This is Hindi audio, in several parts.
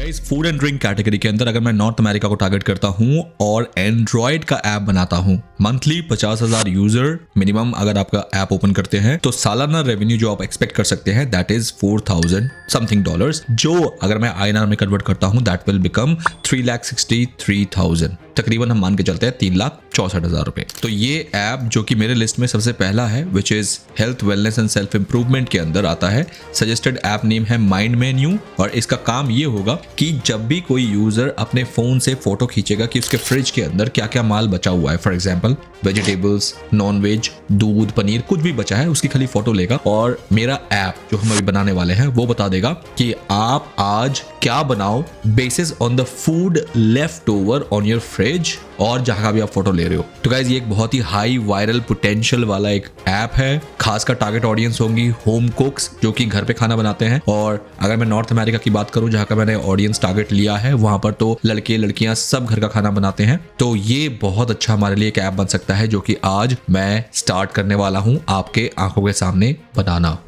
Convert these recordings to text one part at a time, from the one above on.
Guys food and drink category के अंदर अगर मैं नॉर्थ अमेरिका को टारगेट करता हूं और एंड्रॉइड का ऐप बनाता हूं, मंथली 50,000 यूजर मिनिमम अगर आपका ऐप ओपन करते हैं तो सालाना रेवेन्यू जो आप एक्सपेक्ट कर सकते हैं दैट इज 4,000 समथिंग डॉलर्स, जो अगर मैं INR में कन्वर्ट करता हूं दैट विल बिकम 3,63,000, तकरीबन हम मान के चलते हैं 3,64,000 रुपए। तो ये ऐप जो कि मेरे लिस्ट में सबसे पहला है which is health wellness and self improvement के अंदर आता है। सजेस्टेड ऐप नेम है माइंड मेन्यू और इसका काम ये होगा कि जब भी कोई यूजर अपने फोन से फोटो खींचेगा कि उसके फ्रिज के अंदर क्या क्या माल बचा हुआ है, for example vegetables, non veg, दूध, पनीर, कुछ भी बचा है उसकी खाली फोटो लेगा और मेरा ऐप जो हम अभी बनाने वाले हैं वो बता देगा कि आप आज क्या बनाओ basis on the food left over on your fridge और जहां का भी आप फोटो ले रहे हो। तो गाइज ये एक बहुत ही हाई वायरल पोटेंशियल वाला एक ऐप है। खासकर टारगेट ऑडियंस होंगी होम कुक्स जो कि घर पे खाना बनाते हैं, और अगर मैं नॉर्थ अमेरिका की बात करूं जहां का मैंने ऑडियंस टारगेट लिया है वहां पर तो लड़के लड़कियां सब घर का खाना बनाते हैं। तो ये बहुत अच्छा हमारे लिए एक ऐप बन सकता है जो कि आज मैं स्टार्ट करने वाला हूं आपके आंखों के सामने बनाना।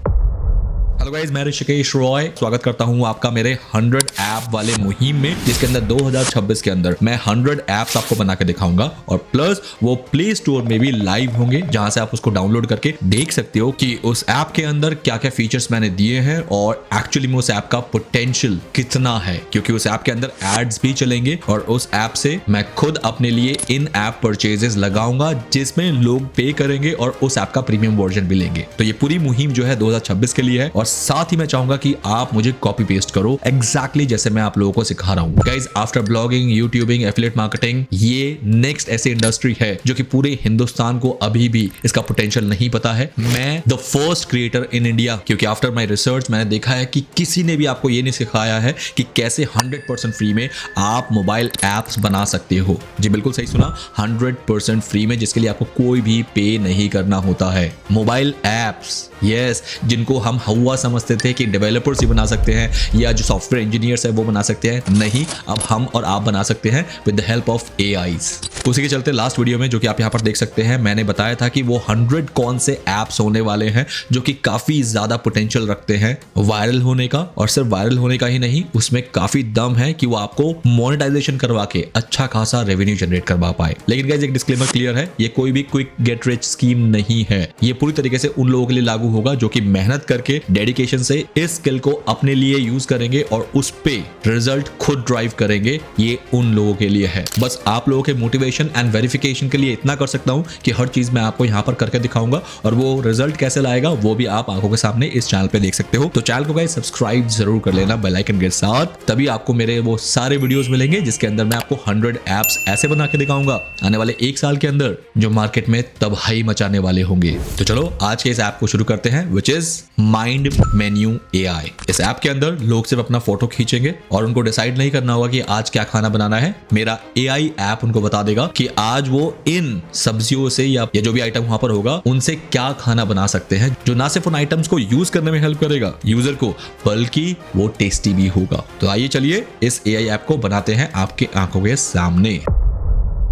हेलो गाइस, मैं ऋषिकेश रॉय स्वागत करता हूं आपका मेरे 100 ऐप वाले मुहिम में, जिसके अंदर 2026 के अंदर मैं 100 ऐप्स आपको बना के दिखाऊंगा और प्लस वो प्ले स्टोर में भी लाइव होंगे जहां से आप उसको डाउनलोड करके देख सकते हो कि उस ऐप के अंदर क्या क्या फीचर्स मैंने दिए हैं और एक्चुअली में उस ऐप का पोटेंशियल कितना है, क्योंकि उस ऐप के अंदर एड्स भी चलेंगे और उस ऐप से मैं खुद अपने लिए इन ऐप परचेजेस लगाऊंगा जिसमें लोग पे करेंगे और उस ऐप का प्रीमियम वर्जन भी लेंगे। तो ये पूरी मुहिम जो है 2026 के लिए है और साथ ही मैं चाहूंगा कि आप मुझे कॉपी पेस्ट करो एग्जैक्टली जैसे मैं आप लोगों को सिखा रहा हूं। Guys, after blogging, YouTubing, affiliate marketing, ये नेक्स्ट ऐसी इंडस्ट्री है जो कि पूरे हिंदुस्तान को अभी भी इसका पोटेंशियल नहीं पता है। मैं the first creator in India, क्योंकि आफ्टर माई रिसर्च मैंने देखा है कि किसी ने भी आपको ये नहीं सिखाया है कि कैसे 100% फ्री में आप मोबाइल एप्स बना सकते हो। जी बिल्कुल सही सुना, 100% फ्री में, जिसके लिए आपको कोई भी पे नहीं करना होता है। मोबाइल एप्स, यस, जिनको हम हवा समझते थे कि डेवलपर्स ही बना सकते हैं या जो सॉफ्टवेयर इंजीनियर्स है वो बना सकते हैं, नहीं, अब हम और आप बना सकते हैं with the help of AIs। उसी के चलते लास्ट वीडियो में जो कि आप यहाँ पर देख सकते हैं मैंने बताया था कि वो 100 कौन से एप्स होने वाले हैं जो कि काफी ज्यादा पोटेंशियल रखते हैं वायरल होने का, और सिर्फ वायरल होने का ही नहीं, उसमें काफी दम है कि वो आपको मोनेटाइजेशन करवा के अच्छा खासा रेवेन्यू जनरेट करवा पाए। लेकिन गाइस एक डिस्क्लेमर क्लियर है, ये कोई भी क्विक गेट रिच स्कीम नहीं है। ये पूरी तरीके से उन लोगों के लिए लागू होगा जो कि मेहनत करके डेडिकेशन से इस स्किल को अपने लिए यूज करेंगे और उस पे रिजल्ट खुद ड्राइव करेंगे। ये उन लोगों के लिए है। बस आप लोगों के मोटिवेशन एंड वेरिफिकेशन के लिए इतना कर सकता हूं कि हर चीज मैं आपको यहां पर करके दिखाऊंगा और वो रिजल्ट कैसे लाएगा वो भी आप आंखों के सामने इस चैनल पे देख सकते हो। तो चैनल को गाइस सब्सक्राइब जरूर कर लेना बेल आइकन के साथ, तभी आपको मेरे वो सारे वीडियोस मिलेंगे जिसके अंदर मैं आपको 100 एप्स ऐसे बना के दिखाऊंगा आने वाले 1 साल के अंदर जो मार्केट में तबाही मचाने वाले होंगे। तो चलो आज के इस ऐप को शुरू करते हैं which is mind menu AI। इस ऐप के अंदर लोग सिर्फ अपना फोटो खींचेंगे और उनको डिसाइड नहीं करना होगा कि आज क्या खाना बनाना है। मेरा AI ऐप उनको बता देगा कि आज वो इन सब्जियों से या जो भी आइटम वहां पर होगा उनसे क्या खाना बना सकते हैं, जो ना सिर्फ उन आइटम्स को यूज करने में हेल्प करेगा यूजर को, बल्कि वो टेस्टी भी होगा। तो आइए चलिए इस AI ऐप को बनाते हैं आपके आंखों के सामने।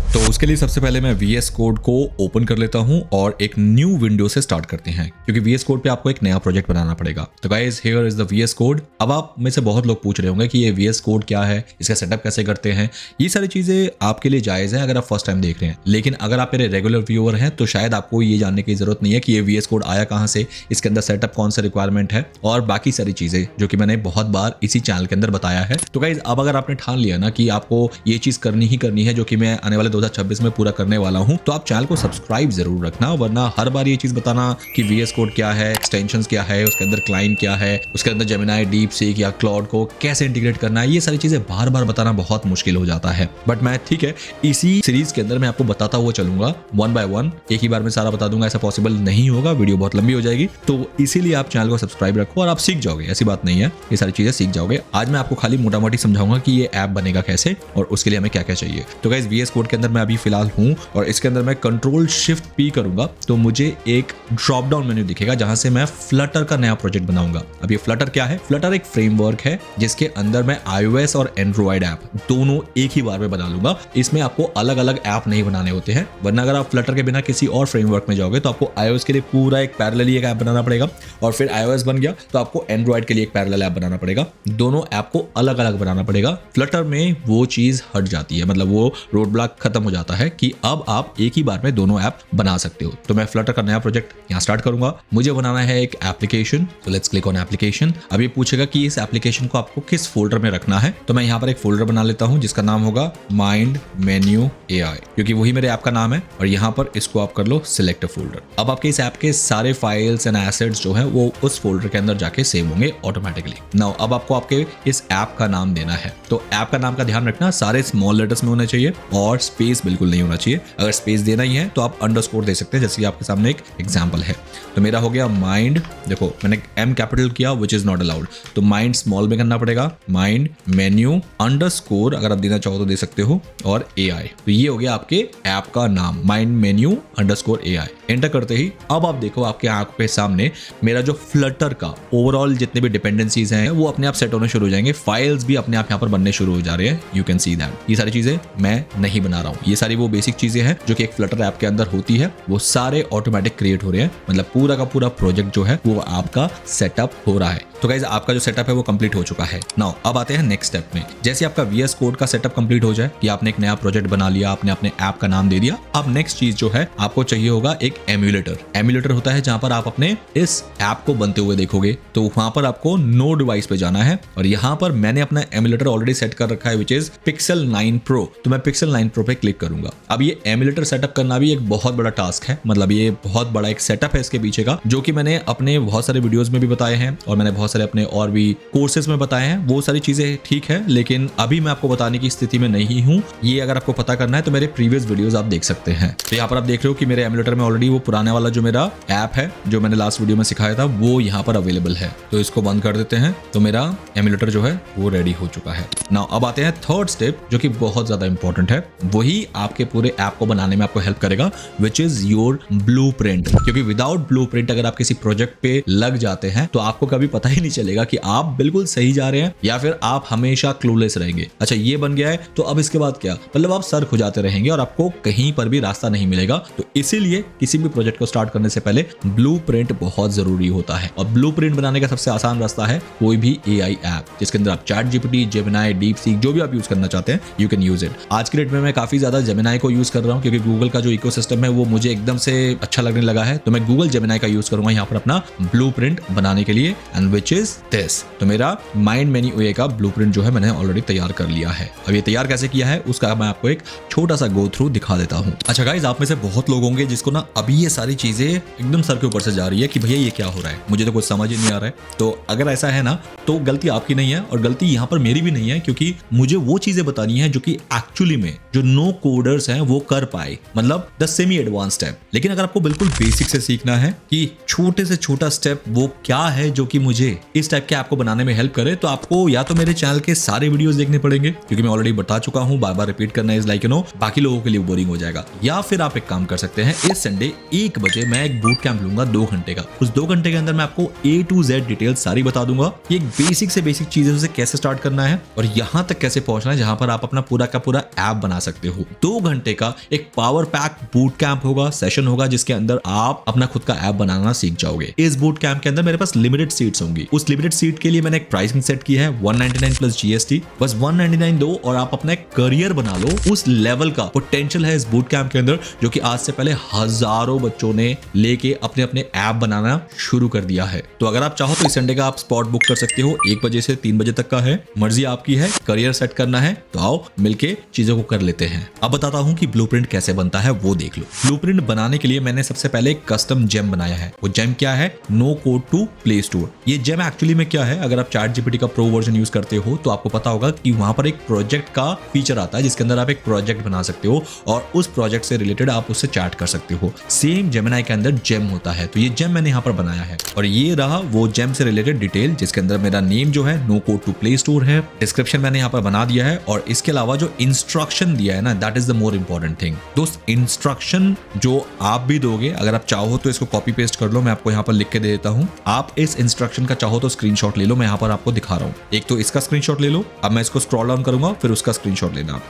तो उसके लिए सबसे पहले मैं VS कोड को ओपन कर लेता हूं और एक न्यू विंडो से स्टार्ट करते हैं, क्योंकि VS कोड पे आपको एक नया प्रोजेक्ट बनाना पड़ेगा। तो guys here is the VS code. अब आप में से बहुत लोग पूछ रहे होंगे कि ये VS कोड क्या है, इसका सेटअप कैसे करते हैं। ये सारी चीजें आपके लिए जायज है अगर आप फर्स्ट टाइम देख रहे हैं, लेकिन अगर आप मेरे रेगुलर व्यूअर हैं तो शायद आपको ये जानने की जरूरत नहीं है कि ये VS कोड आया कहां से, इसके अंदर सेटअप कौन सा रिक्वायरमेंट है और बाकी सारी चीजें जो कि मैंने बहुत बार इसी चैनल के अंदर बताया है। तो गाइस अब अगर आपने ठान लिया ना कि आपको ये चीज करनी ही करनी है जो कि मैं आने वाले 2026 में पूरा करने वाला हूं, तो आप चैनल को सब्सक्राइब जरूर रखना, वरना हर बार ये चीज बताना कि VS कोड क्या है, एक्सटेंशंस क्या है, उसके अंदर क्लाइंट क्या है, उसके अंदर जेमिनी, डीपसीक या क्लाउड को कैसे इंटीग्रेट करना है, ये सारी चीजें बार बार बताना बहुत मुश्किल हो जाता है। बट मैं ठीक है इसी सीरीज के अंदर मैं आपको बताता हुआ चलूंगा 1 by 1, एक ही बार में सारा बता दूंगा, ऐसा पॉसिबल नहीं होगा, वीडियो बहुत लंबी हो जाएगी। तो इसीलिए आप चैनल को सब्सक्राइब रखो और आप सीख जाओगे, ऐसी बात नहीं है, ये सारी चीजें सीख जाओगे। आज मैं आपको खाली मोटा मोटी समझाऊंगा कि ये ऐप बनेगा कैसे और उसके लिए हमें क्या क्या चाहिए। तो गाइस VS कोड के अंदर मैं अभी फिलहाल हूँ और इसके अंदर मैं कंट्रोल शिफ्ट पी करूंगा तो मुझे एक ड्रॉप डाउन मेन्यू दिखेगा जहां से मैं फ्लटर का नया प्रोजेक्ट बनाऊंगा। अब ये फ्लटर क्या है? फ्लटर एक फ्रेमवर्क है जिसके अंदर मैं iOS और एंड्रॉइड ऐप दोनों एक ही बार में बना लूंगा। इसमें आपको अलग अलग ऐप नहीं बनाने होते हैं, वरना अगर आप फ्लटर के बिना किसी और फ्रेमवर्क में जाओगे तो आपको iOS के लिए पूरा एक पैरेलली एक ऐप बनाना पड़ेगा और फिर iOS बन गया तो आपको एंड्रॉइड के लिए एक पैरेलल ऐप बनाना पड़ेगा। दोनों ऐप को अलग अलग बनाना पड़ेगा। फ्लटर में वो चीज हट जाती है, मतलब वो रोड ब्लॉक खत्म हो जाता है कि अब आप एक ही बार में दोनों ऐप बना सकते हो। तो मैं फ्लटर का नया प्रोजेक्ट यहाँ स्टार्ट करूंगा। मुझे बनाना है एक एप्लीकेशन, तो लेट्स क्लिक ऑन एप्लीकेशन। अब ये पूछेगा कि इस एप्लीकेशन को आपको किस फोल्डर में रखना है, तो मैं यहाँ पर एक फोल्डर बना लेता हूँ जिसका नाम होगा माइंड मेन्यू AI, क्योंकि वही मेरे ऐप का नाम है और यहाँ पर इसको आप कर लो सिलेक्ट फोल्डर। अब आपके इस ऐप के सारे फाइल्स एंड एसेट्स जो है वो उस फोल्डर के अंदर जाके सेव होंगे ऑटोमेटिकली। नाउ अब आपको आपके इस ऐप का नाम देना है, तो ऐप का नाम का ध्यान रखना सारे स्मॉल लेटर्स में होने चाहिए और स्पेस बिल्कुल नहीं होना चाहिए। अगर स्पेस देना ही है तो आप अंडरस्कोर दे सकते हैं, जैसे कि आपके सामने एक एग्जांपल है। तो मेरा हो गया माइंड, देखो मैंने M कैपिटल किया विच इज नॉट अलाउड, तो माइंड स्मॉल में करना पड़ेगा, माइंड मेन्यू अंडरस्कोर अगर आप देना चाहो तो दे सकते हो और AI। तो ये हो गया आपके ऐप का नाम, mind menu underscore AI। Enter करते ही अब आप देखो आपके आंखों के सामने मेरा जो फ्लटर का ओवरऑल जितने भी डिपेंडेंसीज हैं वो अपने आप सेट होने शुरू हो जाएंगे, फाइल्स भी अपने आप यहाँ पर बनने शुरू हो जा रहे हैं। You can see that. ये सारी चीजें मैं नहीं बना रहा हूँ, ये सारी वो बेसिक चीजें हैं जो कि एक फ्लटर ऐप के अंदर होती है, वो सारे ऑटोमेटिक क्रिएट हो रहे हैं। मतलब पूरा का पूरा प्रोजेक्ट जो है वो आपका सेटअप हो रहा है। तो गाइस आपका जो सेटअप है वो कंप्लीट हो चुका है। नाउ अब आते हैं नेक्स्ट स्टेप में। जैसे आपका VS कोड का सेटअप कंप्लीट हो जाए कि आपने एक नया प्रोजेक्ट बना लिया, आपने अपने ऐप का नाम दे दिया, अब नेक्स्ट चीज जो है आपको चाहिए होगा एक एम्यूलेटर। एम्यूलेटर होता है जहां पर आप अपने इस ऐप को बनते हुए देखोगे, तो वहां पर आपको नो डिवाइस पे जाना है और यहाँ पर मैंने अपना एम्यूलेटर ऑलरेडी सेट कर रखा है विच इज Pixel 9 Pro। तो मैं Pixel 9 Pro पे क्लिक करूंगा। अब ये एम्यूलेटर सेटअप करना भी एक बहुत बड़ा टास्क है, मतलब ये बहुत बड़ा एक सेटअप है इसके पीछे का, जो कि मैंने अपने बहुत सारे वीडियोस में भी बताए हैं और मैंने बहुत सारे अपने और भी कोर्सेज में बताए हैं। वो सारी चीजें ठीक है, लेकिन अभी मैं आपको बताने की स्थिति में नहीं हूँ। ये अगर आपको पता करना है तो मेरे प्रीवियस वीडियोस आप देख सकते हैं। तो यहाँ पर आप देख रहे हो कि मेरे एम्यूलेटर में ऑलरेडी वो पुराने वाला जो मेरा ऐप है जो मैंने लास्ट वीडियो में सिखाया था वो यहाँ पर अवेलेबल है। तो इसको बंद कर देते हैं, तो मेरा एम्यूलेटर जो है वो रेडी हो चुका है। नाउ अब आते हैं थर्ड स्टेप जो कि बहुत ज्यादा इंपॉर्टेंट है, वही आपके पूरे ऐप को बनाने में आपको हेल्प करेगा विच इज योर ब्लूप्रिंट। क्योंकि विदाउट ब्लूप्रिंट अगर आप किसी प्रोजेक्ट पे लग जाते हैं तो आपको कभी पता ही नहीं चलेगा कि आप बिल्कुल सही जा रहे हैं या फिर आप हमेशा क्लूलेस रहेंगे। अच्छा ये बन गया है तो अब इसके बाद क्या, मतलब आप सर खुजाते रहेंगे और आपको कहीं पर भी रास्ता नहीं मिलेगा। तो इसीलिए किसी भी प्रोजेक्ट को स्टार्ट करने से पहले ब्लूप्रिंट बहुत जरूरी होता है और ब्लूप्रिंट बनाने का सबसे आसान रास्ता है कोई भी AI ऐप जिसके अंदर आप ChatGPT, Gemini, DeepSeek जो भी आप यूज करना चाहते हैं यू कैन यूज इट। आज के डेट में मैं काफी ज्यादा Gemini को यूज कर रहा हूँ क्योंकि गूगल का जो इकोसिस्टम है वो मुझे एकदम से अच्छा लगने लगा है, तो मैं गूगल Gemini का यूज करूंगा यहाँ पर अपना ब्लूप्रिंट बनाने के लिए एंड विच इज दिस। तो मेरा माइंड मेन्यू AI का ब्लूप्रिंट जो है मैंने ऑलरेडी तैयार कर लिया है। अब ये तैयार कैसे किया है उसका मैं आपको एक छोटा सा गो थ्रू दिखा देता हूँ। अच्छा गाइस, आप में से बहुत लोग होंगे जिसको ना अभी ये सारी चीजें एकदम सर के ऊपर से जा रही है कि भैया ये क्या हो रहा है, मुझे तो कुछ समझ ही नहीं आ रहा है। तो अगर ऐसा है ना तो गलती आपकी नहीं है और गलती यहाँ पर मेरी भी नहीं है, क्योंकि मुझे वो चीजें बतानी है जो कि एक्चुअली में जो नो कोडर्स हैं वो कर पाए, मतलब द सेमी एडवांस स्टेप। लेकिन अगर आपको बिल्कुल बेसिक से सीखना है कि छोटे से छोटा स्टेप वो क्या है जो कि मुझे इस टाइप के ऐप को बनाने में हेल्प करे, तो आपको या तो मेरे चैनल के सारे वीडियोस देखने पड़ेंगे क्योंकि मैं ऑलरेडी बता चुका हूँ, बार बार रिपीट करना इज लाइक बाकी लोगों के लिए बोरिंग हो जाएगा। या फिर आप एक काम कर सकते हैं, इस संडे 1 बजे मैं एक बूट कैंप लूंगा 2 घंटे का। उस 2 घंटे के अंदर मैं आपको A to Z डिटेल सारी बता दूंगा कि एक बेसिक से बेसिक चीजें से कैसे स्टार्ट करना है और यहाँ तक कैसे पहुंचना है जहां पर आप अपना पूरा का पूरा ऐप बना सकते हो। 2 घंटे का एक पावर पैक बूट कैंप होगा, सेशन होगा जिसके अंदर आप अपना खुद का ऐप बनाना सीख जाओगे। इस बूट कैंप के अंदर मेरे पास लिमिटेड सीट्स होंगी। उस लिमिटेड सीट के लिए मैंने एक प्राइसिंग सेट की है 199 प्लस GST। बस 199 दो और आप अपना एक करियर बना लो। उस लेवल का पोटेंशियल है इस बूट कैंप के अंदर जो कि आज से पहले हजारों बच्चों ने लेके अपने अपने ऐप बनाना शुरू कर दिया है। तो अगर आप चाहो तो इस संडे का आप स्पॉट बुक कर सकते हो। 1 बजे से 3 बजे तक का है, मर्जी आपकी है। करियर सेट करना है तो आओ मिलके चीजों को कर लेते हैं। अब बताता हूं कि ब्लूप्रिंट कैसे बनता है वो देख लो। ब्लूप्रिंट बनाने के लिए मैंने सबसे पहले एक कस्टम जेम बनाया है। वो जेम क्या है? No code to play store. ये जेम एक्चुअली में क्या है, अगर आप ChatGPT का प्रो वर्जन यूज करते हो तो आपको पता होगा कि वहां पर एक प्रोजेक्ट का फीचर आता है जिसके अंदर आप एक प्रोजेक्ट बना सकते हो और उस प्रोजेक्ट से रिलेटेड आप उससे चैट कर सकते हो। सेम जेमिनी के अंदर जेम होता है, तो ये जेम मैंने यहाँ पर बनाया है और ये रहा वो जेम से रिलेटेड डिटेल जिसके अंदर मेरा नेम जो है no code to play store है। डिस्क्रिप्शन मैंने यहाँ पर बना दिया है और इसके अलावा जो इंस्ट्रक्शन दिया है ना है, that is the more important thing. दोस्त इंस्ट्रक्शन जो आप भी दोगे, अगर आप चाहो तो इसको कॉपी पेस्ट कर लो, मैं आपको यहाँ पर लिख के दे देता हूँ। आप इस इंस्ट्रक्शन का चाहो तो स्क्रीनशॉट ले लो, मैं यहाँ पर आपको दिखा रहा हूँ। एक तो इसका स्क्रीनशॉट ले लो, अब मैं इसको स्क्रॉल डाउन करूंगा, फिर उसका स्क्रीनशॉट लेना।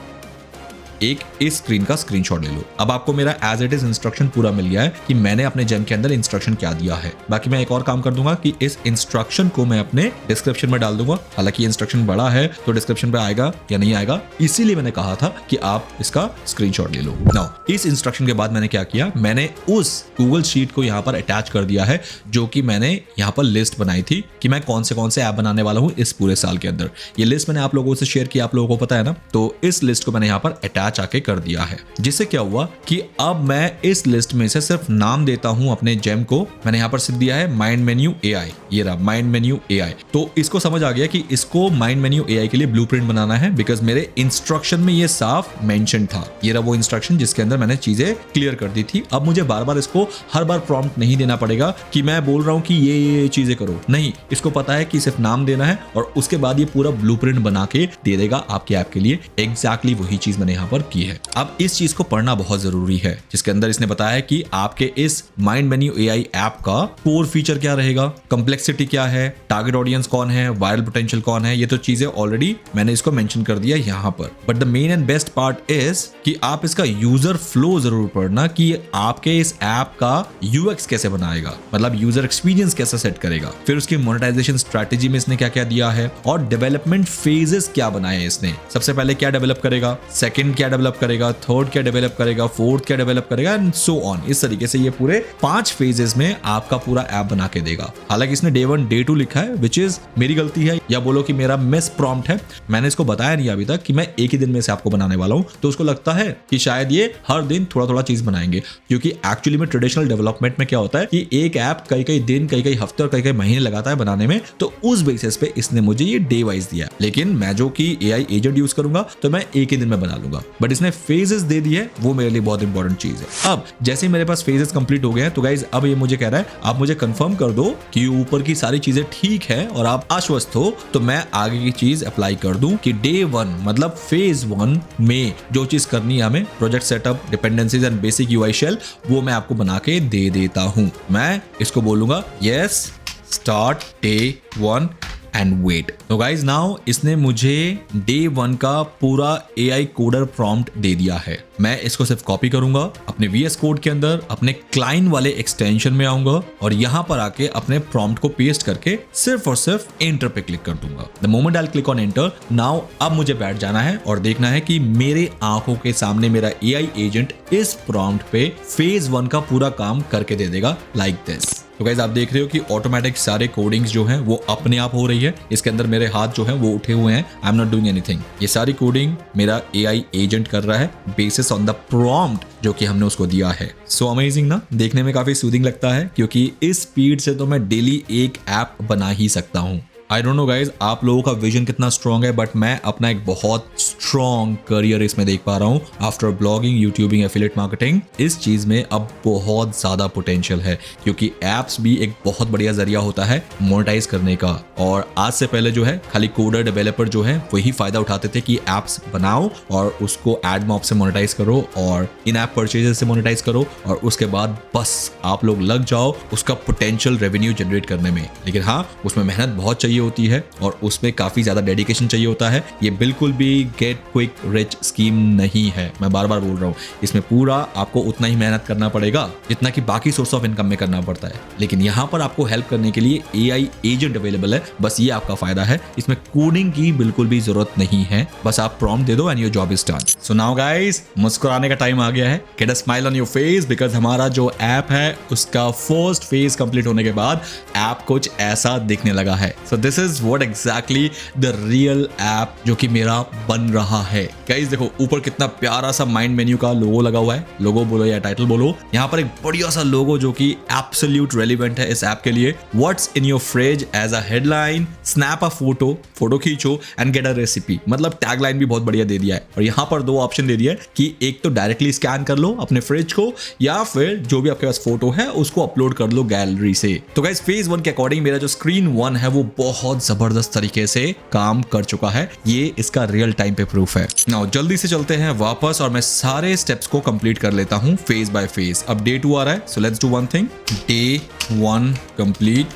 एक इस स्क्रीन का स्क्रीनशॉट ले लो। अब आपको मेरा एज इट इज इंस्ट्रक्शन पूरा मिल गया है कि मैंने अपने जेम के अंदर इंस्ट्रक्शन क्या दिया है। बाकी मैं एक और काम कर दूंगा कि इस इंस्ट्रक्शन को मैं अपने डिस्क्रिप्शन में डाल दूंगा। हालांकि इंस्ट्रक्शन बड़ा है तो डिस्क्रिप्शन पे आएगा या नहीं आएगा, इसीलिए मैंने कहा था कि आप इसका स्क्रीनशॉट ले लो। नाउ इस इंस्ट्रक्शन के बाद मैंने क्या किया, मैंने उस गूगल शीट को यहाँ पर अटैच कर दिया है जो कि मैंने यहाँ पर लिस्ट बनाई थी कि मैं कौन से ऐप बनाने वाला हूँ इस पूरे साल के अंदर। ये लिस्ट मैंने आप लोगों से शेयर किया, आप लोगों को पता है ना। तो इस लिस्ट को मैंने यहाँ पर अटैच आके कर दिया है, जिससे क्या हुआ कि अब मैं इस लिस्ट में से सिर्फ नाम देता हूं अपने जेम को। मैंने यहां पर सिर्फ दिया है माइंड मेन्यू एआई, ये रहा माइंड मेन्यू एआई। तो इसको समझ आ गया कि इसको माइंड मेन्यू एआई के लिए ब्लूप्रिंट बनाना है, बिकॉज मेरे इंस्ट्रक्शन में ये साफ मेंशन था। ये रहा वो इंस्ट्रक्शन जिसके अंदर मैंने चीजें क्लियर कर दी थी। अब मुझे बार बार इसको हर बार प्रॉम्प्ट नहीं देना पड़ेगा कि मैं बोल रहा हूं कि ये चीजें करो, नहीं, इसको पता है कि सिर्फ नाम देना है और उसके बाद ये पूरा ब्लूप्रिंट बना के दे देगा आपके ऐप के लिए। एग्जैक्टली वही चीज मैंने यहां पर की है। अब इस चीज को पढ़ना बहुत जरूरी है, जिसके अंदर इसने बताया कि आपके इस माइंड मेन्यू एआई ऐप का कोर फीचर क्या रहेगा, कंप्लेक्सिटी क्या है, टारगेट ऑडियंस कौन है, वायरल पोटेंशियल कौन है। ये तो चीजें ऑलरेडी मैंने इसको मेंशन कर दिया यहां पर। But the main and best part is कि आप इसका यूजर फ्लो जरूर पढ़ना कि आपके इस ऐप का यूएक्स कैसे बनाएगा, मतलब यूजर एक्सपीरियंस कैसे सेट करेगा। फिर उसकी मोनेटाइजेशन स्ट्रेटेजी में इसने क्या क्या दिया है और डेवलपमेंट फेजेस क्या बनाए इसने। सबसे पहले क्या डेवलप करेगा, सेकंड क्या डेवलप करेगा, थर्ड क्या डेवलप करेगा, फोर्थ क्या डेवलप करेगा एंड सो ऑन। इस तरीके से ये पूरे 5 फेजेस में आपका पूरा ऐप बना के देगा। हालांकि इसने डे 1 डे 2 लिखा है, विच इज मेरी गलती है या बोलो कि मेरा मिस प्रॉम्प्ट है। मैंने इसको बताया नहीं अभी तक कि मैं एक ही दिन में से आपको बनाने वाला हूं, तो उसको लगता है कि शायद ये हर दिन थोड़ा थोड़ा चीज बनाएंगे, क्योंकि एक्चुअली में ट्रेडिशनल डेवलपमेंट में क्या होता है कि एक ऐप कई कई दिन, कई कई हफ्ते और कई कई महीने लगाता है बनाने में। तो उस बेसिस पे इसने मुझे ये डे वाइज दिया, लेकिन मैं जो कि एआई एजेंट यूज करूंगा तो मैं एक ही दिन में बना लूंगा। बट इसने फेजेस दे दी है, वो मेरे लिए बहुत इंपॉर्टेंट चीज है। अब जैसे मेरे पास फेजेस कंप्लीट हो गए हैं तो गाइज अब ये मुझे कह रहा है आप मुझे कंफर्म कर दो कि ऊपर की सारी चीजें ठीक है और आप आश्वस्त हो, तो मैं आगे की चीज अप्लाई कर दूं कि डे 1 मतलब फेज 1 में जो चीज करनी है हमें, project setup, dependencies and basic UI shell, वो मैं आपको बना के दे देता हूं। मैं इसको बोलूंगा yes start day 1 and wait. तो गाइज नाउ इसने मुझे डे 1 का पूरा AI कोडर प्रॉम्प्ट दे दिया है। मैं इसको सिर्फ कॉपी करूंगा अपने VS कोड के अंदर, अपने क्लाइंट वाले एक्सटेंशन में आऊंगा और यहां पर आके अपने प्रॉम्प्ट को पेस्ट करके सिर्फ और सिर्फ एंटर पे क्लिक कर दूंगा। The moment I click on enter, now अब मुझे बैठ जाना है और देखना है कि मेरे आंखों के सामने मेरा AI एजेंट इस प्रॉम्प्ट पे फेज 1 का पूरा काम करके दे देगा लाइक दिस। तो गाइस आप देख रहे हो कि ऑटोमेटिक सारे कोडिंग्स जो हैं वो अपने आप हो रही है। इसके अंदर मेरे हाथ जो हैं वो उठे हुए हैं, I am not doing anything. ये सारी कोडिंग मेरा AI एजेंट कर रहा है बेसिस ऑन द प्रॉम्प्ट जो कि हमने उसको दिया है। सो अमेजिंग ना, देखने में काफी सूदिंग लगता है, क्योंकि इस स्पीड से तो मैं डेली एक ऐप बना ही सकता हूँ। आई डोंट नो गाइज आप लोगों का विजन कितना स्ट्रॉन्ग है, बट मैं अपना एक बहुत स्ट्रॉन्ग करियर इसमें देख पा रहा हूँ। After blogging, YouTubing, affiliate marketing, इस चीज में अब बहुत ज्यादा पोटेंशियल है, क्योंकि एप्स भी एक बहुत बढ़िया जरिया होता है मोनेटाइज करने का। और आज से पहले जो है खाली कोडर डेवलपर जो है वही फायदा उठाते थे कि एप्स बनाओ और उसको एड मॉप से मोनेटाइज करो और इन ऐप परचेजेस से मोनेटाइज करो और उसके बाद बस आप लोग लग जाओ उसका पोटेंशियल रेवेन्यू जनरेट करने में। लेकिन हाँ, उसमें मेहनत बहुत चाहिए होती है और उसमें काफी ज्यादा डेडिकेशन चाहिए होता है। ये बिल्कुल भी गेट क्विक रिच स्कीम नहीं है, मैं बार बार बोल रहा हूँ। इसमें पूरा आपको उतना ही मेहनत करना पड़ेगा जितना कि बाकी सोर्स ऑफ इनकम में करना पड़ता है। लेकिन यहाँ पर आपको हेल्प करने के लिए AI एजेंट अवेलेबल है, बस ये आपका फायदा है। इसमें कोडिंग की बिल्कुल भी जरूरत नहीं है, बस आप प्रॉम्प्ट दे दो and your job is done. So now guys, मुस्कुराने का टाइम आ गया है। Get a smile on your face, because हमारा जो ऐप है उसका फर्स्ट फेज कंप्लीट होने के बाद ऐप कुछ ऐसा दिखने लगा है। So this is what exactly the real app जो कि मेरा बन रहा है। गाइस देखो ऊपर कितना प्यारा सा माइंड मेन्यू का लोगो लगा हुआ है, लोगो बोलो या टाइटल बोलो। यहाँ पर एक बढ़िया सा लोगो जो कि एब्सोल्यूट रेलिवेंट है इस ऐप के लिए। What's in your fridge as a headline, snap a photo खींचो एंड गेट अ रेसिपी, मतलब टैगलाइन भी बहुत बढ़िया दे दिया है। और यहाँ पर 2 ऑप्शन दे दिया है कि एक तो डायरेक्टली स्कैन कर लो अपने फ्रिज को, या फिर जो भी आपके पास फोटो है उसको अपलोड कर लो गैलरी से। तो गाइस फेज 1 के अकॉर्डिंग मेरा जो स्क्रीन 1 है वो बहुत जबरदस्त तरीके से काम कर चुका है। ये इसका रियल टाइम पे प्रूफ है। नाउ जल्दी से चलते हैं वापस और मैं सारे स्टेप्स को कंप्लीट कर लेता हूं फेज बाय फेज। अब डे 2 आ रहा है, so let's do one thing. Day 1 complete,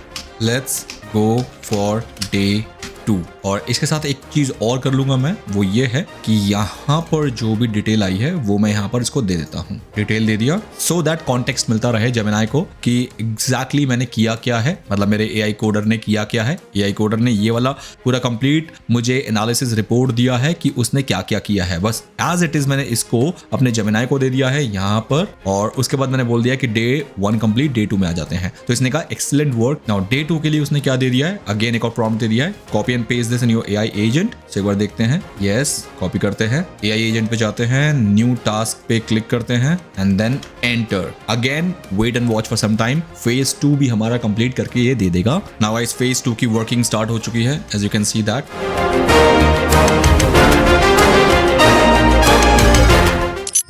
let's go for day 2। और इसके साथ एक चीज और कर लूंगा मैं, वो ये है कि यहाँ पर जो भी डिटेल आई है वो मैं यहाँ पर इसको दे देता हूँ। डिटेल दे दिया सो दैट कॉन्टेक्स्ट मिलता रहे जेमिनाई को कि एग्जैक्टली मैंने किया क्या है, मतलब मेरे एआई कोडर ने किया क्या है। एआई कोडर ने ये वाला पूरा कंप्लीट मुझे एनालिसिस रिपोर्ट दिया है कि उसने क्या क्या किया है। बस एज इट इज मैंने इसको अपने जेमिनाई को दे दिया है यहाँ पर, और उसके बाद मैंने बोल दिया कि डे 1 कंप्लीट, डे 2 में आ जाते हैं। तो इसने कहा एक्सीलेंट वर्क। नाउ डे 2 के लिए उसने क्या दे दिया है, अगेन एक और प्रॉम्प्ट दे दिया है, copy and paste this in your AI agent. एक बार देखते हैं, यस कॉपी करते हैं, एआई एजेंट पे जाते हैं, न्यू टास्क पे क्लिक करते हैं and then enter. Again wait and watch for some time. Phase 2 भी हमारा कंप्लीट करके ये दे देगा। नाउ गाइस फेज 2 की वर्किंग स्टार्ट हो चुकी है, as you can see that.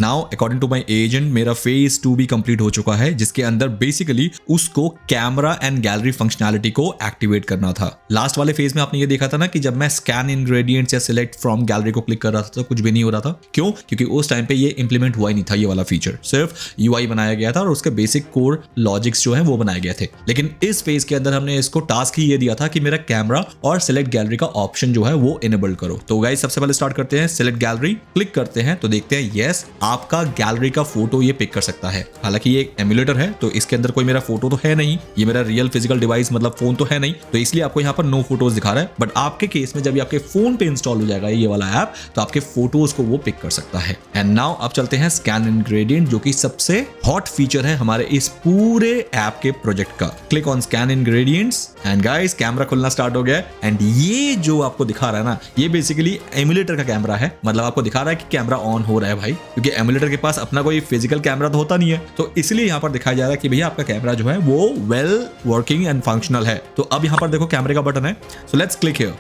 Now according to my agent मेरा फेज 2 भी कंप्लीट हो चुका है, जिसके अंदर बेसिकली उसको कैमरा एंड गैलरी फंक्शनैलिटी को एक्टिवेट करना था। लास्ट वाले फेज में आपने ये देखा था ना कि जब मैं स्कैन इंग्रेडिएंट्स या सिलेक्ट फ्रॉम गैलरी को क्लिक कर रहा था तो कुछ भी नहीं हो रहा था। क्यों? क्योंकि उस टाइम पे ये इंप्लीमेंट हुआ ही नहीं था, ये वाला फीचर सिर्फ यूआई बनाया गया था और उसके बेसिक कोर लॉजिक्स जो है वो बनाए गए थे। लेकिन इस फेज के अंदर हमने इसको टास्क ही ये दिया था कि मेरा कैमरा और सिलेक्ट गैलरी का ऑप्शन जो है वो इनेबल करो। तो गाइस सबसे पहले स्टार्ट करते हैं, सिलेक्ट गैलरी क्लिक करते हैं तो देखते हैं यस आपका गैलरी का फोटो ये पिक कर सकता है। हालांकि ये एक एमुलेटर है तो इसके अंदर कोई मेरा फोटो तो है नहीं, ये मेरा रियल फिजिकल डिवाइस मतलब फोन तो है नहीं, तो इसलिए आपको यहाँ पर नो फोटोज दिखा रहा है। बट आपके केस में जब ये आपके फोन पे इंस्टॉल हो जाएगा ये वाला ऐप तो आपके फोटोज को वो पिक कर सकता है। एंड नाउ अब चलते हैं स्कैन इंग्रेडिएंट, जो कि सबसे हॉट फीचर है हमारे इस पूरे ऐप के प्रोजेक्ट का। Click on scan ingredients and guys camera Khulna start हो गया। एंड ये जो आपको दिखा रहा है ना, ये बेसिकली एमुलेटर का कैमरा है, मतलब आपको दिखा रहा है कि कैमरा ऑन हो रहा है भाई, क्योंकि एमुलेटर के पास अपना कोई फिजिकल कैमरा तो होता नहीं है, तो इसलिए यहाँ पर दिखाया जा रहा है कि भैया आपका कैमरा जो है वो वेल वर्किंग एंड फंक्शनल है। तो अब यहाँ पर देखो कैमरे का बटन है, सो लेट्स क्लिक हियर।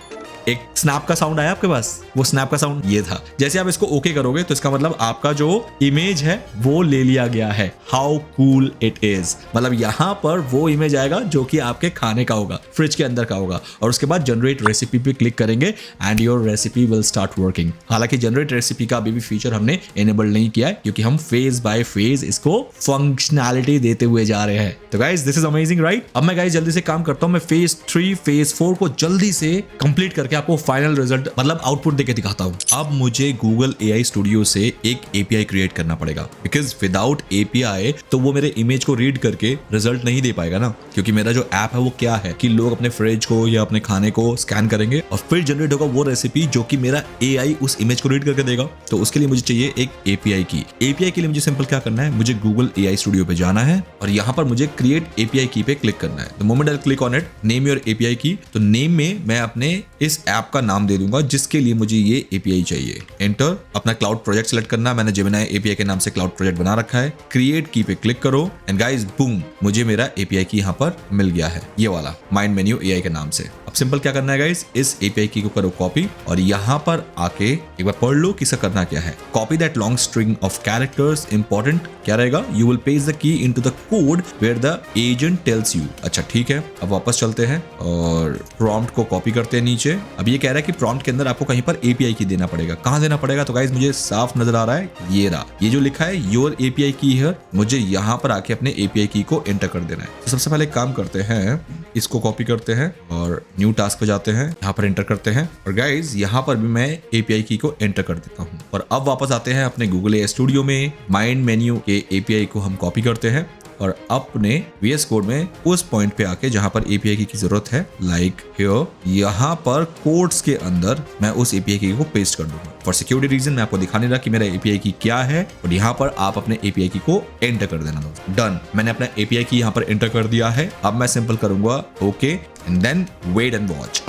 एक स्नैप का साउंड आया आपके पास, वो स्नैप का साउंड ये था। जैसे आप इसको ओके करोगे तो इसका मतलब आपका जो इमेज है वो ले लिया गया है। हाउ कूल इट इज, मतलब यहाँ पर वो इमेज आएगा जो कि आपके खाने का होगा, फ्रिज के अंदर का होगा, और उसके बाद जनरेट रेसिपी पे क्लिक करेंगे and your recipe will start working. हालांकि जनरेट रेसिपी का अभी भी फीचर हमने एनेबल नहीं किया है क्योंकि हम फेज बाय फेज इसको फंक्शनैलिटी देते हुए जा रहे हैं। तो guys this is amazing right. अब मैं गाइस जल्दी से काम करता हूँ, मैं फेज 3 फेज 4 को जल्दी से कंप्लीट करके आपको फाइनल रिजल्ट मतलब आउटपुट देके दिखाता हूं। अब मुझे गूगल एआई स्टूडियो से एक एपीआई क्रिएट करना पड़ेगा, बिकॉज विदाउट एपीआई तो वो मेरे इमेज को रीड करके रिजल्ट नहीं दे पाएगा ना, क्योंकि मेरा जो ऐप है वो क्या है कि लोग अपने फ्रिज को या अपने खाने को स्कैन करेंगे और फिर जनरेट होगा वो रेसिपी जो कि मेरा एआई उस इमेज को रीड करके देगा। तो उसके लिए मुझे चाहिए एक एपीआई की। एपीआई के लिए मुझे सिंपल क्या करना है, मुझे गूगल एआई स्टूडियो पे जाना है और यहाँ पर मुझे क्रिएट एपीआई की पे क्लिक करना है। The moment I click on it, name your API की, तो नेम में मैं अपने इस ऐप का नाम दे दूंगा जिसके लिए मुझे ये एपीआई चाहिए। एंटर, अपना क्लाउड प्रोजेक्ट सिलेक्ट करना, मैंने जेमिनाई एपीआई के नाम से क्लाउड प्रोजेक्ट बना रखा है। क्रिएट की पे क्लिक करो एंड गाइस बूम, मुझे मेरा एपीआई की यहाँ पर मिल गया है, ये वाला माइंड मेन्यू एआई के नाम से। अब सिंपल क्या करना है गाइस, इस एपीआई की को करो कॉपी और यहाँ पर आके एक बार पढ़ लो किसका करना क्या है। Copy that long string of characters, important क्या रहेगा, you will paste the key into the code where the agent tells you. अच्छा ठीक है, अब वापस चलते हैं और प्रॉम्प्ट को कॉपी करते हैं नीचे। अब ये कह रहा है कि प्रॉम्प्ट के अंदर आपको कहीं पर एपीआई की देना पड़ेगा। कहां देना पड़ेगा, तो गाइस मुझे साफ नजर आ रहा है, ये रहा, ये जो लिखा है योर एपीआई की हियर, मुझे यहाँ पर आके अपने एपीआई की को एंटर कर देना है। तो सबसे पहले काम करते हैं, इसको कॉपी करते हैं और न्यू टास्क पे जाते हैं, यहाँ पर एंटर करते हैं और गाइस यहाँ पर भी मैं एपीआई की को एंटर कर देता हूँ। और अब वापस आते हैं अपने गूगल एआई स्टूडियो में, माइंड मेन्यू के एपीआई को हम कॉपी करते हैं और अपने VS कोड में उस पॉइंट पे आके जहां पर API की जरूरत है, लाइक हियर, यहाँ पर कोड्स के अंदर मैं उस API की को पेस्ट कर दूंगा। फॉर सिक्योरिटी रीजन मैं आपको दिखा नहीं रहा कि मेरा API की क्या है, और यहाँ पर आप अपने API की को एंटर कर देना। डन, मैंने अपना API की यहाँ पर एंटर कर दिया है। अब मैं सिंपल करूंगा okay and then wait and watch.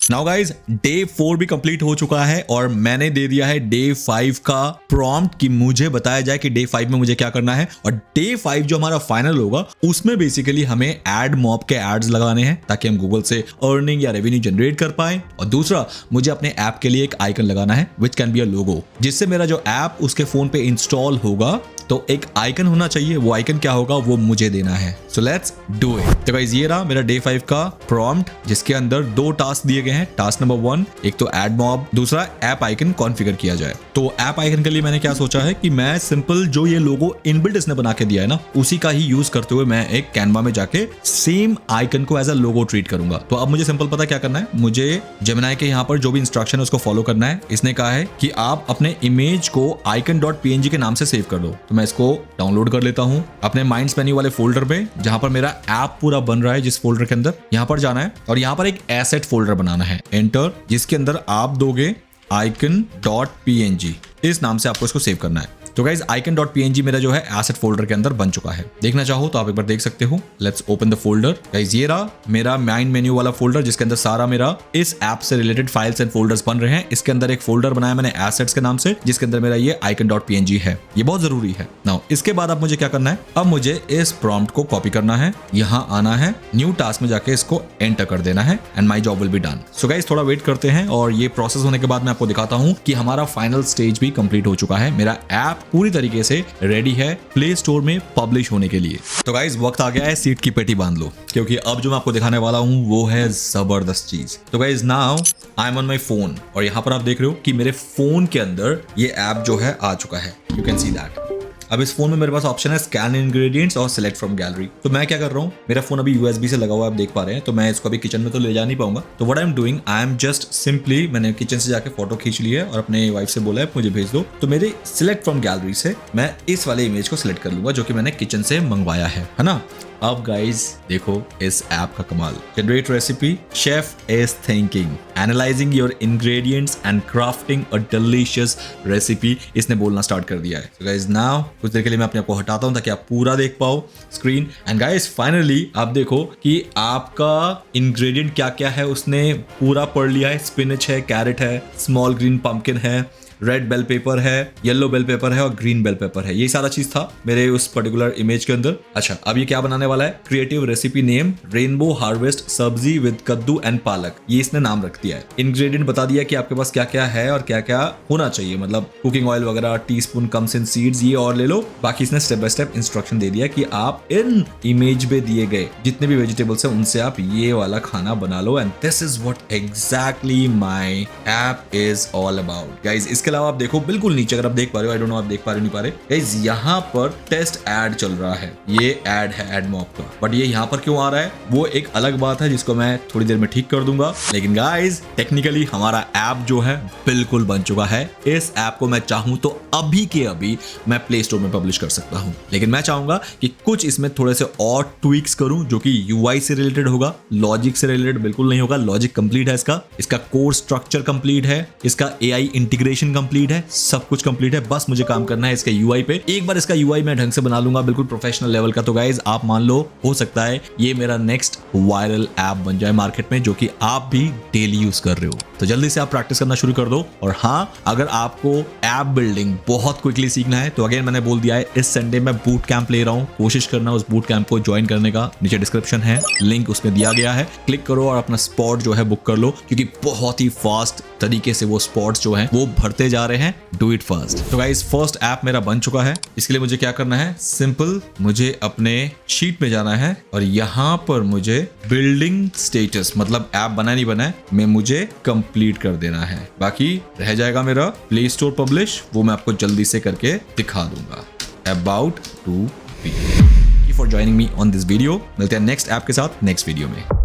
Now now guys day 4 भी कंप्लीट हो चुका है और मैंने दे दिया है डे 5 का प्रॉम्प्ट कि मुझे बताया जाए कि डे 5 में मुझे क्या करना है। और डे 5 जो हमारा फाइनल होगा उसमें बेसिकली हमें एड मॉब के एड्स लगाने हैं ताकि हम गूगल से अर्निंग या रेवेन्यू जनरेट कर पाए। और दूसरा, मुझे अपने ऐप के लिए एक आइकन लगाना है विच कैन बी अ लोगो, जिससे मेरा जो ऐप उसके फोन पे इंस्टॉल होगा तो एक आइकन होना चाहिए। वो आइकन क्या होगा वो मुझे देना है। So let's do it. तो गाइस ये रहा मेरा डे 5 का प्रॉम्प्ट, जिसके अंदर 2 टास्क दिए गए हैं। टास्क नंबर 1 एक तो एड मॉब, दूसरा ऐप आइकन कॉन्फ़िगर किया जाए। तो ऐप आइकन के लिए मैंने क्या सोचा है कि मैं सिंपल जो ये लोगो इनबिल्ट इसने बना के दिया है ना, उसी का ही यूज करते हुए मैं एक कैनवा में जाके सेम आइकन को एज अ लोगो ट्रीट करूंगा। तो अब मुझे सिंपल पता क्या करना है, मुझे जेमिनी के यहाँ पर जो भी इंस्ट्रक्शन है उसको फॉलो करना है। इसने कहा है कि आप अपने इमेज को icon.png के नाम से सेव कर दो। तो मैं इसको डाउनलोड कर लेता हूं अपने माइंड्स मेन्यू वाले फोल्डर में, जहां पर मेरा ऐप पूरा बन रहा है। जिस फोल्डर के अंदर यहां पर जाना है और यहां पर एक एसेट फोल्डर बनाना है, एंटर, जिसके अंदर आप दोगे icon.png, इस नाम से आपको इसको सेव करना है। तो गाइज icon.png मेरा जो है एसेट फोल्डर के अंदर बन चुका है। देखना चाहो तो आप एक बार देख सकते हो। Let's open the folder. Guys ये रहा मेरा माइंड मेन्यू वाला फोल्डर, जिसके अंदर सारा मेरा इस ऐप से रिलेटेड फाइल्स एंड फोल्डर्स बन रहे हैं। इसके अंदर एक फोल्डर बनाया मैंने एसेट्स के नाम से, जिसके अंदर मेरा ये icon.png है। ये बहुत जरूरी है। नाउ इसके बाद अब मुझे क्या करना है, अब मुझे इस प्रॉम्प्ट को कॉपी करना है, यहाँ आना है, न्यू टास्क में जाके इसको एंटर कर देना है and my job will be done. So guys थोड़ा वेट करते हैं और ये प्रोसेस होने के बाद मैं आपको दिखाता हूँ कि हमारा फाइनल स्टेज भी कंप्लीट हो चुका है। मेरा ऐप पूरी तरीके से रेडी है प्ले स्टोर में पब्लिश होने के लिए। तो गाइस वक्त आ गया है सीट की पेटी बांध लो, क्योंकि अब जो मैं आपको दिखाने वाला हूं वो है जबरदस्त चीज। तो guys now I am on my phone और यहां पर आप देख रहे हो कि मेरे फोन के अंदर ये ऐप जो है आ चुका है। You can see that. अब इस फोन में मेरे पास ऑप्शन है स्कैन इंग्रेडिएंट्स और सिलेक्ट फ्रॉम गैलरी। तो मैं क्या कर रहा हूँ, मेरा फोन अभी यूएसबी से लगा हुआ है, आप देख पा रहे हैं। तो मैं इसको अभी किचन में तो ले जा नहीं पाऊंगा। तो what I am doing, I am just simply, मैंने किचन से जाके फोटो खींच ली है और अपने वाइफ से बोला है मुझे भेज दो। तो मेरे सिलेक्ट फ्रॉम गैलरी से मैं इस वाले इमेज को सिलेक्ट कर लूंगा जो कि मैंने किचन से मंगवाया है ना। अब गाइज देखो इस ऐप का कमाल। Generate recipe, chef is thinking, analysing your ingredients and crafting a delicious recipe, इसने बोलना स्टार्ट कर दिया है। गाइज नाउ कुछ देर के लिए मैं अपने आप को हटाता हूं ताकि आप पूरा देख पाओ स्क्रीन। एंड गाइज फाइनली आप देखो कि आपका इंग्रेडिएंट क्या क्या है उसने पूरा पढ़ लिया है। स्पिनच है, कैरेट है, स्मॉल ग्रीन पंपकिन है, रेड बेल पेपर है, येलो बेल पेपर है और ग्रीन बेल पेपर है। ये सारा चीज था मेरे उस पर्टिकुलर इमेज के अंदर। अच्छा अब ये क्या बनाने वाला है, creative recipe name rainbow harvest सब्जी विद कद्दू एंड पालक, ये इसने नाम रख दिया है। इंग्रेडिएंट बता दिया कि आपके पास क्या क्या है और क्या क्या होना चाहिए, मतलब कुकिंग ऑयल वगैरह, टीस्पून कम्स इन सीड्स, ये और ले लो। बाकी इसने स्टेप बाय स्टेप इंस्ट्रक्शन दे दिया कि आप इन इमेज में दिए गए जितने भी वेजिटेबल्स है उनसे आप ये वाला खाना बना लो। And this is what exactly my app is all about. Guys इसके अलावा आप देखो बिल्कुल नीचे, अगर आप देख पा रहे हो, आई डोंट नो आप देख पा रहे नहीं पा रहे, गाइस यहाँ पर टेस्ट ऐड चल रहा है। ये ऐड है एड मॉब का, बट ये यहाँ पर क्यों आ रहा है वो एक अलग बात है जिसको मैं थोड़ी देर में ठीक कर दूंगा। लेकिन गाइस टेक्निकली हमारा ऐप जो है बिल्कुल बन चुका है। इस ऐप को मैं चाहूं तो अभी के अभी मैं प्ले स्टोर में पब्लिश कर सकता हूं, लेकिन मैं चाहूंगा कि कुछ इसमें थोड़े से और ट्वीक्स करूं जो कि यूआई से रिलेटेड होगा, लॉजिक से रिलेटेड बिल्कुल नहीं होगा। लॉजिक कंप्लीट है इसका कोर स्ट्रक्चर कंप्लीट है, इसका एआई इंटीग्रेशन कंप्लीट है, सब कुछ कंप्लीट है। बस मुझे काम करना है इसके यूआई पे। एक बार इसका यूआई मैं ढंग से बना लूंगा बिल्कुल प्रोफेशनल लेवल का, तो गाइज आप मान लो हो सकता है ये मेरा नेक्स्ट वायरल ऐप बन जाए मार्केट में, जो कि आप भी डेली यूज कर रहे हो। तो जल्दी से आप प्रैक्टिस करना शुरू कर दो। और हाँ, अगर आपको ऐप बिल्डिंग बहुत क्विकली सीखना है तो अगेन मैंने बोल दिया है इस संडे मैं बूट कैंप ले रहा हूँ। कोशिश करना उस बूट कैंप को ज्वाइन करने का, नीचे डिस्क्रिप्शन है, लिंक उसमें दिया गया है, क्लिक करो और अपना स्पॉट जो है बुक कर लो, क्योंकि बहुत ही फास्ट तरीके से वो स्पॉट्स जो हैं वो भरते जा रहे हैं। Do it fast. तो गाइस फर्स्ट ऐप मेरा बन चुका है। इसके लिए मुझे क्या करना है, सिंपल मुझे अपने शीट में जाना है और यहाँ पर मुझे बिल्डिंग स्टेटस, मतलब ऐप बना नहीं बना है, में मुझे कंप्लीट कर देना है। बाकी रह जाएगा मेरा प्ले स्टोर पब्लिश, वो मैं आपको जल्दी से करके दिखा दूंगा। About to be for joining me on this video. मिलते हैं नेक्स्ट ऐप के साथ नेक्स्ट वीडियो में।